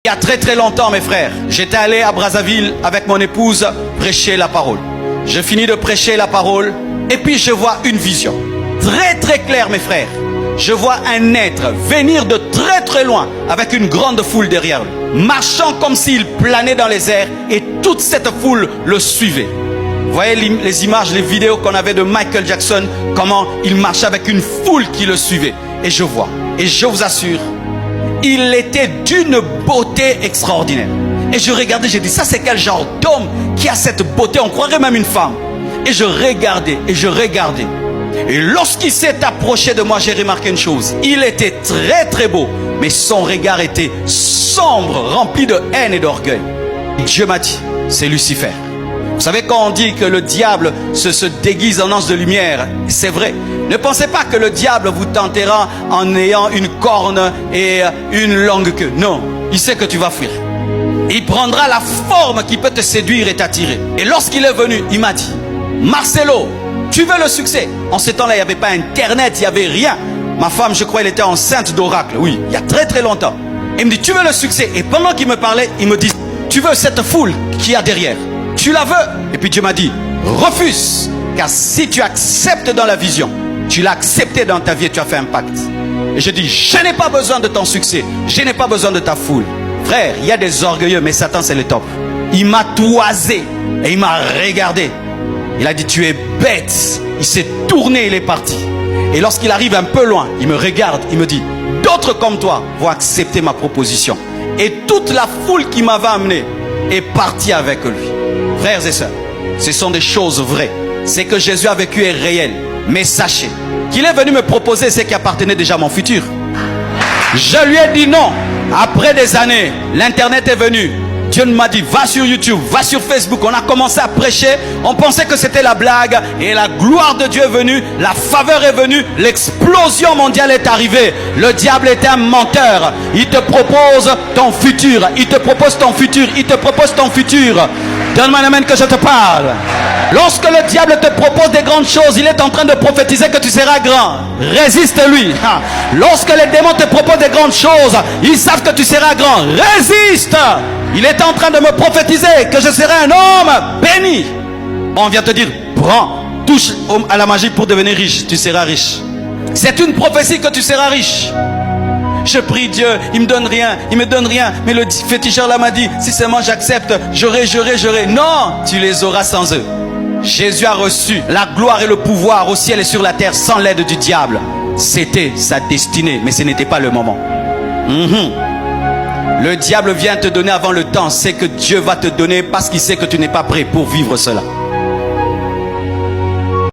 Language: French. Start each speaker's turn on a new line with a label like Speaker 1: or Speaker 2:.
Speaker 1: Il y a très longtemps, mes frères, j'étais allé à Brazzaville avec mon épouse prêcher la parole. Je finis de prêcher la parole et puis je vois une vision. Très claire, mes frères. Je vois un être venir de très loin avec une grande foule derrière lui, marchant comme s'il planait dans les airs et toute cette foule le suivait. Vous voyez les images, les vidéos qu'on avait de Michael Jackson, comment il marchait avec une foule qui le suivait. Et je vois, et je vous assure, il était d'une beauté extraordinaire. Et je regardais, j'ai dit, ça c'est quel genre d'homme qui a cette beauté? On croirait même une femme. Et je regardais, et je regardais. Et lorsqu'il s'est approché de moi, j'ai remarqué une chose. Il était très beau, mais son regard était sombre, rempli de haine et d'orgueil. Dieu m'a dit, c'est Lucifer. Vous savez, quand on dit que le diable se déguise en ange de lumière, c'est vrai. Ne pensez pas que le diable vous tentera en ayant une corne et une longue queue. Non, il sait que tu vas fuir. Il prendra la forme qui peut te séduire et t'attirer. Et lorsqu'il est venu, il m'a dit, Marcelo, tu veux le succès? En ce temps-là, il n'y avait pas Internet, il n'y avait rien. Ma femme, je crois, elle était enceinte d'oracle. Oui, il y a très longtemps. Il me dit, tu veux le succès? Et pendant qu'il me parlait, il me dit, tu veux cette foule qu'il y a derrière? Tu la veux? Et puis Dieu m'a dit, refuse. Car si tu acceptes dans la vision, tu l'as accepté dans ta vie et tu as fait un pacte. Et je dis, je n'ai pas besoin de ton succès. Je n'ai pas besoin de ta foule. Frère, il y a des orgueilleux, mais Satan c'est le top. Il m'a toisé et il m'a regardé. Il a dit, tu es bête. Il s'est tourné, il est parti. Et lorsqu'il arrive un peu loin, il me regarde, il me dit, d'autres comme toi vont accepter ma proposition. Et toute la foule qui m'avait amené est partie avec lui. Frères et sœurs, ce sont des choses vraies. Ce que Jésus a vécu est réel. Mais sachez qu'il est venu me proposer ce qui appartenait déjà à mon futur. Je lui ai dit non. Après des années, l'internet est venu. Dieu m'a dit, va sur YouTube, va sur Facebook. On a commencé à prêcher. On pensait que c'était la blague. Et la gloire de Dieu est venue. La faveur est venue. L'explosion mondiale est arrivée. Le diable est un menteur. Il te propose ton futur. Il te propose ton futur. Il te propose ton futur. Donne-moi la main que je te parle. Lorsque le diable te propose des grandes choses, il est en train de prophétiser que tu seras grand. Résiste-lui. Lorsque les démons te proposent des grandes choses, ils savent que tu seras grand. Résiste. Il est en train de me prophétiser que je serai un homme béni. On vient te dire, prends, touche à la magie pour devenir riche. Tu seras riche. C'est une prophétie que tu seras riche. Je prie Dieu, il me donne rien, il me donne rien. Mais le féticheur là m'a dit, si seulement j'accepte, j'aurai. Non, tu les auras sans eux. Jésus a reçu la gloire et le pouvoir au ciel et sur la terre sans l'aide du diable. C'était sa destinée, mais ce n'était pas le moment. Le diable vient te donner avant le temps. C'est que Dieu va te donner parce qu'il sait que tu n'es pas prêt pour vivre cela.